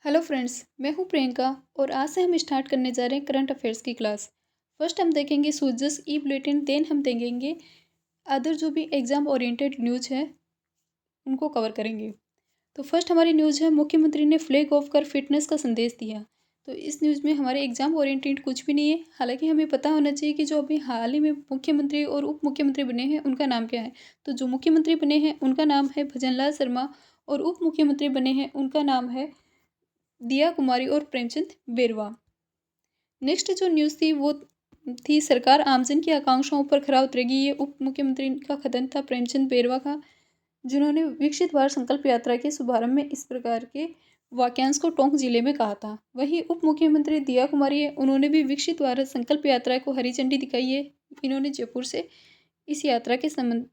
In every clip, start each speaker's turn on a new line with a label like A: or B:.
A: Hello friends, मैं हूं प्रियंका और आज से हम स्टार्ट करने जा रहे हैं करंट अफेयर्स की क्लास। फर्स्ट हम देखेंगे सूजस ई बुलेटिन, देन हम देखेंगे अदर जो भी एग्जाम ओरिएंटेड न्यूज है उनको कवर करेंगे। तो फर्स्ट हमारी न्यूज़ है, मुख्यमंत्री ने फ्लैग ऑफ कर फिटनेस का संदेश दिया। तो इस न्यूज़ में हमारे एग्जाम ओरिएंटेड कुछ भी नहीं है। हालांकि हमें पता होना चाहिए कि जो अभी हाल ही में मुख्यमंत्री और उप मुख्यमंत्री बने हैं उनका नाम क्या है। तो जो मुख्यमंत्री बने हैं उनका नाम है भजनलाल शर्मा और उप मुख्यमंत्री बने हैं उनका नाम है दिया कुमारी और प्रेमचंद बेरवा। नेक्स्ट जो न्यूज़ थी वो थी, सरकार आमजन की आकांक्षाओं पर खरा उतरेगी। ये उप मुख्यमंत्री का कथन था प्रेमचंद बेरवा का, जिन्होंने विकसित भारत संकल्प यात्रा के शुभारंभ में इस प्रकार के वाक्यांश को टोंक जिले में कहा था। वहीं उप मुख्यमंत्री दिया कुमारी है, उन्होंने भी विकसित भारत संकल्प यात्रा को हरी झंडी दिखाई है। इन्होंने जयपुर से इस यात्रा के संबंध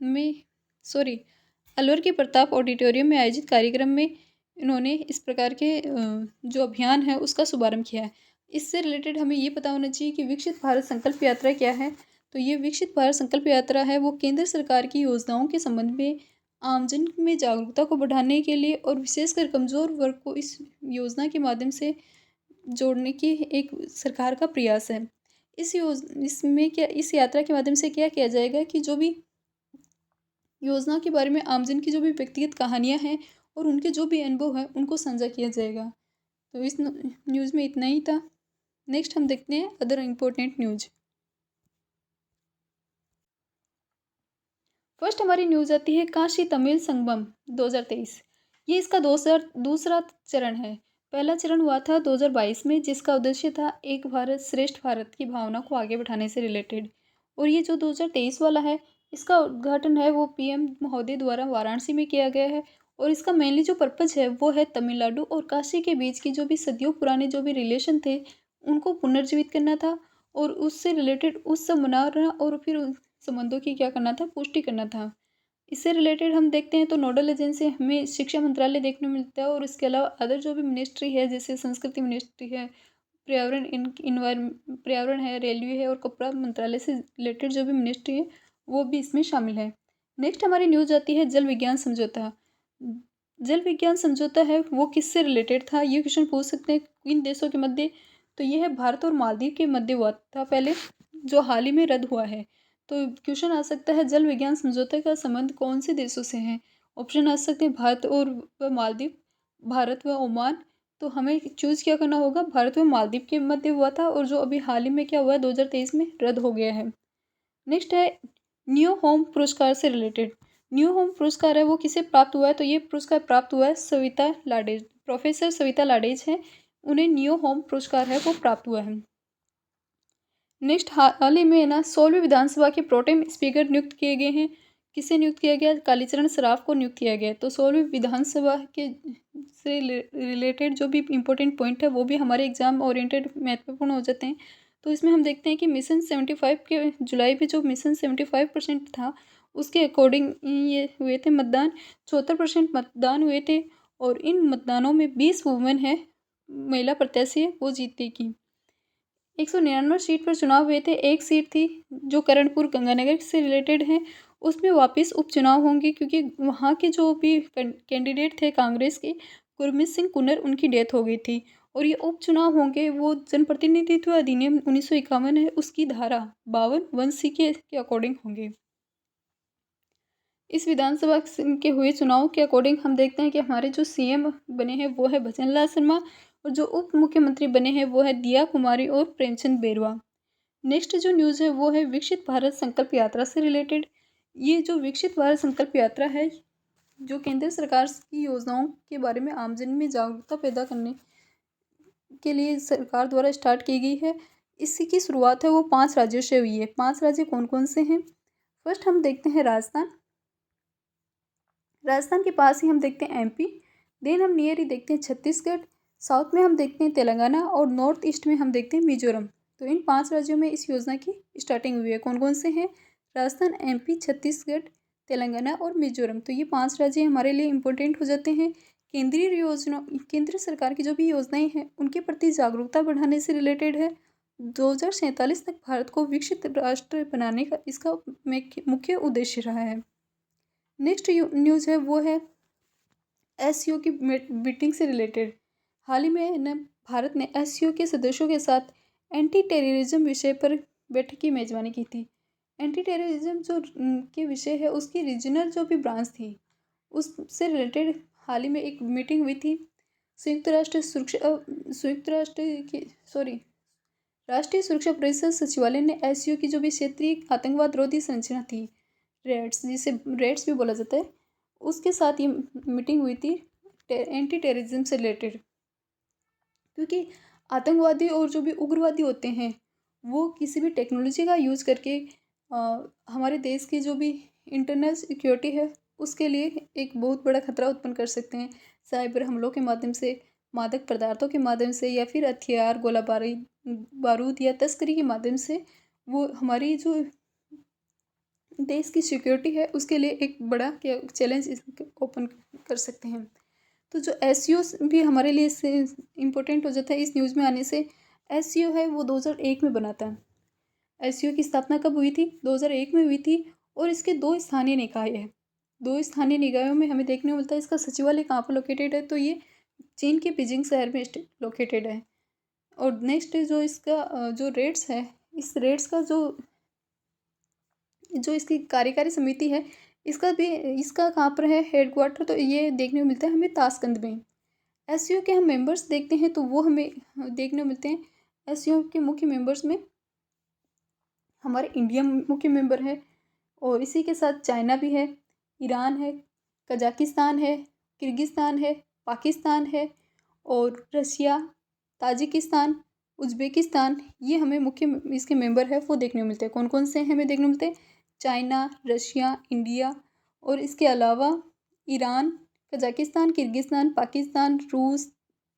A: में अलवर के प्रताप ऑडिटोरियम में आयोजित कार्यक्रम में इन्होंने इस प्रकार के जो अभियान है उसका शुभारंभ किया है। इससे रिलेटेड हमें ये पता होना चाहिए कि विकसित भारत संकल्प यात्रा क्या है। तो ये विकसित भारत संकल्प यात्रा है वो केंद्र सरकार की योजनाओं के संबंध में आमजन में जागरूकता को बढ़ाने के लिए और विशेषकर कमजोर वर्ग को इस योजना के माध्यम से जोड़ने की एक सरकार का प्रयास है। इस यात्रा के माध्यम से क्या किया जाएगा कि जो भी योजना के बारे में आमजन की जो भी व्यक्तिगत कहानियां हैं और उनके जो भी अनुभव है उनको साझा किया जाएगा। तो इस न्यूज़ में इतना ही था। नेक्स्ट हम देखते हैं अदर इम्पोर्टेंट न्यूज। फर्स्ट हमारी न्यूज आती है काशी तमिल संगमम 2023। ये इसका दूसरा चरण है। पहला चरण हुआ था 2022 में, जिसका उद्देश्य था एक भारत श्रेष्ठ भारत की भावना को आगे बढ़ाने से रिलेटेड। और ये जो 2023 वाला है, इसका उद्घाटन है वो पीएम महोदय द्वारा वाराणसी में किया गया है। और इसका मेनली जो पर्पज है वो है तमिलनाडु और काशी के बीच की जो भी सदियों पुराने जो भी रिलेशन थे उनको पुनर्जीवित करना था और उससे रिलेटेड उस सब मनाना और फिर उन संबंधों की क्या करना था, पुष्टि करना था। इससे रिलेटेड हम देखते हैं तो नोडल एजेंसी हमें शिक्षा मंत्रालय देखने को मिलता है और इसके अलावा अदर जो भी मिनिस्ट्री है जैसे संस्कृति मिनिस्ट्री है, पर्यावरण है, रेलवे है और कपड़ा मंत्रालय से रिलेटेड जो भी मिनिस्ट्री है वो भी इसमें शामिल है। नेक्स्ट हमारी न्यूज आती है जल विज्ञान समझौता। जल विज्ञान समझौता है वो किससे रिलेटेड था, ये क्वेश्चन पूछ सकते हैं किन देशों के मध्य। तो ये है भारत और मालदीव के मध्य हुआ था पहले, जो हाल ही में रद्द हुआ है। तो क्वेश्चन आ सकता है जल विज्ञान समझौते का संबंध कौन से देशों से है। ऑप्शन आ सकते हैं भारत और मालदीव, भारत व ओमान। तो हमें चूज क्या करना होगा, भारत व मालदीव के मध्य हुआ था और जो अभी हाल ही में क्या हुआ है 2023 में रद्द हो गया है। नेक्स्ट है न्यू होम पुरस्कार से रिलेटेड। न्यू होम पुरस्कार है वो किसे प्राप्त हुआ है, तो ये पुरस्कार प्राप्त हुआ है सविता लाडेज, प्रोफेसर सविता लाडेज हैं, उन्हें न्यू होम पुरस्कार है वो प्राप्त हुआ है। नेक्स्ट हाल ही में ना 16वीं विधानसभा के प्रोटेम स्पीकर नियुक्त किए गए हैं। किसे नियुक्त किया गया, कालीचरण सराफ को नियुक्त किया गया। तो 16वीं विधानसभा के से रिलेटेड जो भी इम्पोर्टेंट पॉइंट है वो भी हमारे एग्जाम ओरिएंटेड महत्वपूर्ण हो जाते हैं। तो इसमें हम देखते हैं कि मिशन 75 के जुलाई में जो मिशन 75% था उसके अकॉर्डिंग ये हुए थे मतदान, 74% मतदान हुए थे। और इन मतदानों में 20 वुमेन है, महिला प्रत्याशी है, वो जीतेगी। 199 सीट पर चुनाव हुए थे। एक सीट थी जो करणपुर गंगानगर से रिलेटेड है, उसमें वापस उपचुनाव होंगे क्योंकि वहाँ के जो भी कैंडिडेट थे कांग्रेस के, गुरमीत सिंह कुन्नर, उनकी डेथ हो गई थी। और ये उपचुनाव होंगे वो जनप्रतिनिधित्व अधिनियम 1951 है उसकी धारा 52(1)(c) के अकॉर्डिंग होंगे। इस विधानसभा के हुए चुनाव के अकॉर्डिंग हम देखते हैं कि हमारे जो सीएम बने हैं वो है भजनलाल शर्मा और जो उप मुख्यमंत्री बने हैं वो है दिया कुमारी और प्रेमचंद बेरवा। नेक्स्ट जो न्यूज़ है वो है विकसित भारत संकल्प यात्रा से रिलेटेड। ये जो विकसित भारत संकल्प यात्रा है जो केंद्र सरकार की योजनाओं के बारे में आमजन में जागरूकता पैदा करने के लिए सरकार द्वारा स्टार्ट की गई है। इसी की शुरुआत है वो 5 राज्यों से हुई है। 5 राज्य कौन कौन से हैं, फर्स्ट हम देखते हैं राजस्थान। राजस्थान के पास ही हम देखते हैं एमपी, देन हम नियर ही देखते हैं छत्तीसगढ़, साउथ में हम देखते हैं तेलंगाना और नॉर्थ ईस्ट में हम देखते हैं मिजोरम। तो इन 5 राज्यों में इस योजना की स्टार्टिंग हुई है। कौन कौन से हैं, राजस्थान, एमपी, छत्तीसगढ़, तेलंगाना और मिजोरम। तो ये 5 राज्य हमारे लिए इम्पोर्टेंट हो जाते हैं। केंद्र सरकार की जो भी योजनाएं हैं उनके प्रति जागरूकता बढ़ाने से रिलेटेड है। 2047 तक भारत को विकसित राष्ट्र बनाने का इसका मुख्य उद्देश्य रहा है। नेक्स्ट न्यूज़ है वो है एससीओ की मीटिंग से रिलेटेड। हाल ही में न भारत ने एससीओ के सदस्यों के साथ एंटी टेररिज्म विषय पर बैठक की मेजबानी की थी। एंटी टेररिज्म जो के विषय है उसकी रीजनल जो भी ब्रांच थी उससे रिलेटेड हाल ही में एक मीटिंग हुई थी। संयुक्त राष्ट्र की राष्ट्रीय सुरक्षा परिषद सचिवालय ने एससीओ की जो भी क्षेत्रीय आतंकवाद रोधी संरचना थी, रेड्स जिसे रेड्स भी बोला जाता है, उसके साथ ये मीटिंग हुई थी एंटी टेररिज्म से रिलेटेड। क्योंकि आतंकवादी और जो भी उग्रवादी होते हैं वो किसी भी टेक्नोलॉजी का यूज़ करके हमारे देश की जो भी इंटरनल सिक्योरिटी है उसके लिए एक बहुत बड़ा खतरा उत्पन्न कर सकते हैं। साइबर हमलों के माध्यम से, मादक पदार्थों के माध्यम से, या फिर हथियार, गोला बारूद या तस्करी के माध्यम से वो हमारी जो देश की सिक्योरिटी है उसके लिए एक बड़ा क्या चैलेंज ओपन कर सकते हैं। तो जो एससीओ भी हमारे लिए इससे इम्पोर्टेंट हो जाता है इस न्यूज़ में आने से। एससीओ है वो 2001 में बना था। एससीओ की स्थापना कब हुई थी? 2001 में हुई थी। और इसके 2 स्थानीय निकाय हैं। 2 स्थानीय निकायों में हमें देखने को मिलता है इसका सचिवालय कहाँ पर लोकेटेड है, तो ये चीन के बीजिंग शहर में लोकेटेड है। और नेक्स्ट जो इसका जो रेड्स है, इस रेड्स का जो इसकी कार्यकारी समिति है इसका कहाँ पर है हेडक्वार्टर, तो ये देखने को मिलता है हमें ताशकंद में। एससीओ के हम मेंबर्स देखते हैं तो वो हमें देखने को मिलते हैं। एससीओ के मुख्य मेंबर्स में हमारे इंडिया मुख्य मेंबर है और इसी के साथ चाइना भी है, ईरान है, कजाकिस्तान है, किर्गिस्तान है, पाकिस्तान है और रशिया, ताजिकिस्तान, उज़्बेकिस्तान, ये हमें मुख्य इसके मेंबर है वो देखने को मिलते हैं। कौन कौन से हमें देखने को मिलते हैं? चाइना, रशिया, इंडिया और इसके अलावा ईरान, कजाकिस्तान, किर्गिस्तान, पाकिस्तान, रूस,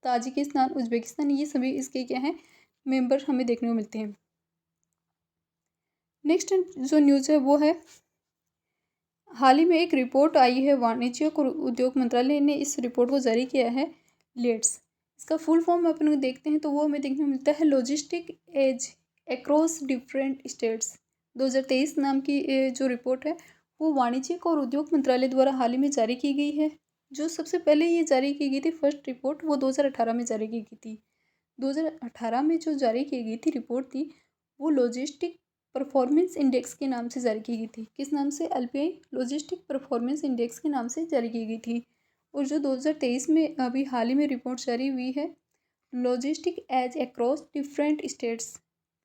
A: ताजिकिस्तान, उज़्बेकिस्तान, ये सभी इसके क्या हैं मेंबर हमें देखने को मिलते हैं। नेक्स्ट जो न्यूज़ है वो है हाल ही में एक रिपोर्ट आई है, वाणिज्य और उद्योग मंत्रालय ने इस रिपोर्ट को जारी किया है, लेट्स। इसका फुल फॉर्म अपन देखते हैं तो वो हमें देखने को मिलता है logistic ease across different states. 2023 नाम की जो रिपोर्ट है वो वाणिज्यिक और उद्योग मंत्रालय द्वारा हाल ही में जारी की गई है। जो सबसे पहले ये जारी की गई थी फर्स्ट रिपोर्ट वो 2018 में जारी की गई थी। 2018 में जो जारी की गई थी रिपोर्ट थी वो लॉजिस्टिक परफॉर्मेंस इंडेक्स के नाम से जारी की गई थी। किस नाम से? एलपीआई लॉजिस्टिक परफॉर्मेंस इंडेक्स के नाम से जारी की गई थी। और जो 2023 में अभी हाल ही में रिपोर्ट जारी हुई है logistic ease across different states,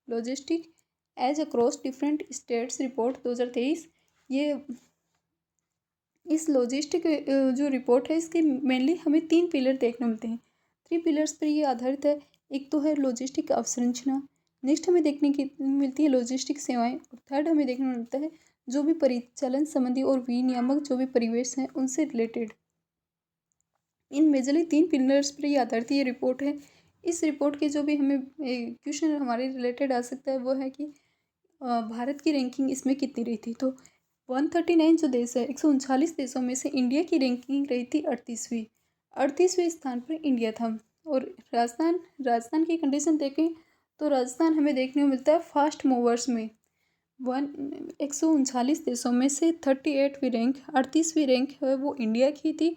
A: logistic ease across different states report 2023, ये इस लॉजिस्टिक जो रिपोर्ट है इसके मेनली हमें 3 पिलर देखने मिलते हैं। 3 पिलर्स पर ये आधारित है। एक तो है लॉजिस्टिक अवसंरचना, नेक्स्ट हमें देखने की मिलती है लॉजिस्टिक सेवाएं, और थर्ड हमें देखने को मिलता है जो भी परिचालन संबंधी और विनियामक जो भी परिवेश हैं उनसे रिलेटेड। इन मेजरली 3 पिलर्स पर ये आधारित ये रिपोर्ट है। इस रिपोर्ट के जो भी हमें क्वेश्चन हमारे रिलेटेड आ सकता है वो है कि भारत की रैंकिंग इसमें कितनी रही थी। तो 139 जो देश है 139 देशों में से इंडिया की रैंकिंग रही थी 38वें स्थान पर इंडिया था। और राजस्थान की कंडीशन देखें तो राजस्थान हमें देखने को मिलता है फास्ट मूवर्स में 139 देशों में से 38वीं रैंक 38वीं रैंक है वो इंडिया की थी।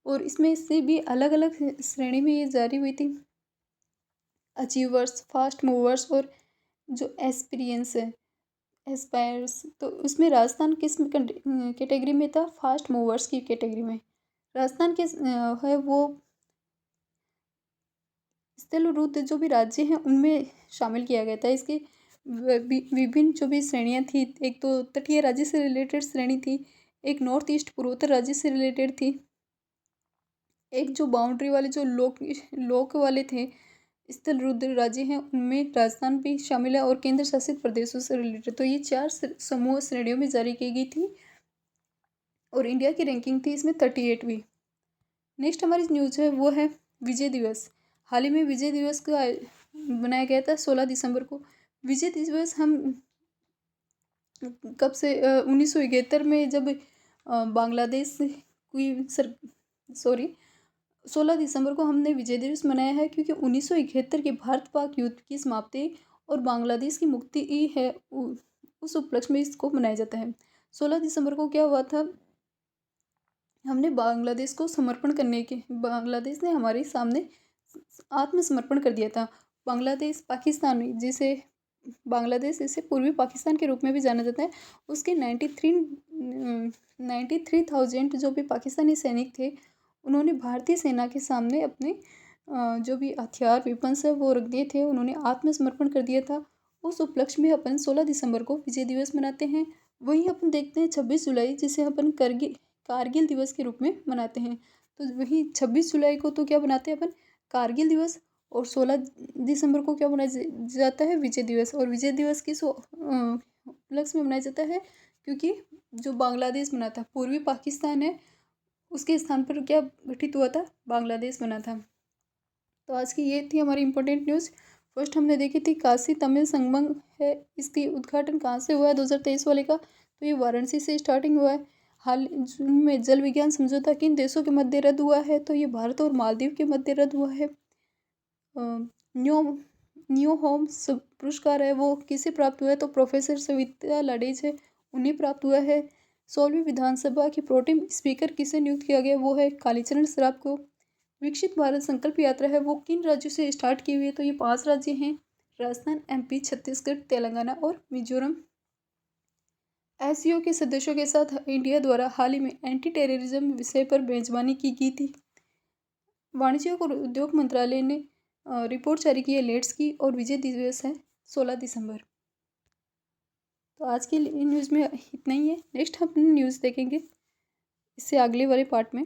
A: और इसमें से भी अलग अलग श्रेणी में ये जारी हुई थी, अचीवर्स, फास्ट मूवर्स और जो एक्सपीरियंस है एस्पायर्स। तो उसमें राजस्थान किस कैटेगरी में था? फास्ट मूवर्स की कैटेगरी में। राजस्थान के है वो स्थलरूद्ध जो भी राज्य हैं उनमें शामिल किया गया था। इसके विभिन्न जो भी श्रेणियाँ थी, एक तो तटीय राज्य से रिलेटेड श्रेणी थी, एक नॉर्थ ईस्ट पूर्वोत्तर राज्य से रिलेटेड थी, एक जो बाउंड्री वाले जो लोक वाले थे स्थलरूद्ध राज्य हैं उनमें राजस्थान भी शामिल है, और केंद्र शासित प्रदेशों से रिलेटेड। तो ये 4 समूह श्रेणियों में जारी की गई थी और इंडिया की रैंकिंग थी इसमें 38वीं। नेक्स्ट हमारी न्यूज़ है वो है विजय दिवस। हाल ही में विजय दिवस का बनाया गया था 16 दिसंबर को। विजय दिवस हम कब से 1971 में जब बांग्लादेश की 16 दिसंबर को हमने विजय दिवस मनाया है, क्योंकि 1971 के भारत पाक युद्ध की समाप्ति और बांग्लादेश की मुक्ति है उस उपलक्ष्य में इसको मनाया जाता है। 16 दिसंबर को क्या हुआ था, हमने बांग्लादेश को समर्पण करने के बांग्लादेश ने हमारे सामने आत्मसमर्पण कर दिया था। बांग्लादेश पाकिस्तान में, जिसे बांग्लादेश इसे पूर्वी पाकिस्तान के रूप में भी जाना जाता है, उसके 93,000 जो भी पाकिस्तानी सैनिक थे, उन्होंने भारतीय सेना के सामने अपने जो भी हथियार वेपन्स है वो रख दिए थे। उन्होंने आत्मसमर्पण कर दिया था। उस उपलक्ष्य में अपन 16 दिसंबर को विजय दिवस मनाते हैं। वहीं अपन देखते हैं 26 जुलाई, जिसे अपन कारगिल दिवस के रूप में मनाते हैं। तो वही 26 जुलाई को तो क्या मनाते हैं अपन, कारगिल दिवस, और 16 दिसंबर को क्या मनाया जाता है, विजय दिवस। और विजय दिवस किस उपलक्ष्य में मनाया जाता है, क्योंकि जो बांग्लादेश बना था, पूर्वी पाकिस्तान है, उसके स्थान पर क्या गठित हुआ था, बांग्लादेश बना था। तो आज की ये थी हमारी इंपॉर्टेंट न्यूज़। फर्स्ट हमने देखी थी काशी तमिल संगमम है, इसकी उद्घाटन कहाँ से हुआ है 2023 वाले का, तो ये वाराणसी से स्टार्टिंग हुआ है। हाल जून में जल विज्ञान समझौता किन देशों के मध्य रद्द हुआ है, तो ये भारत और मालदीव के मध्य रद्द हुआ है। न्यो न्यू होम्स पुरस्कार है वो किसे प्राप्त हुआ है, तो प्रोफेसर सविता लाडेज है, उन्हें प्राप्त हुआ है। 16वीं विधानसभा की प्रोटेम स्पीकर किसे नियुक्त किया गया, वो है कालीचरण सराफ को। विकसित भारत संकल्प यात्रा है वो किन राज्यों से स्टार्ट की हुई है, तो ये 5 राज्य हैं, राजस्थान, MP, छत्तीसगढ़, तेलंगाना और मिजोरम। SCO के सदस्यों के साथ इंडिया द्वारा हाल ही में एंटी टेररिज्म विषय पर मेजबानी की गई थी। वाणिज्य और उद्योग मंत्रालय ने रिपोर्ट जारी की है लेट्स की, और विजय दिवस है 16 दिसंबर। तो आज की न्यूज़ में इतना ही है। नेक्स्ट हम न्यूज़ देखेंगे इससे अगले वाले पार्ट में।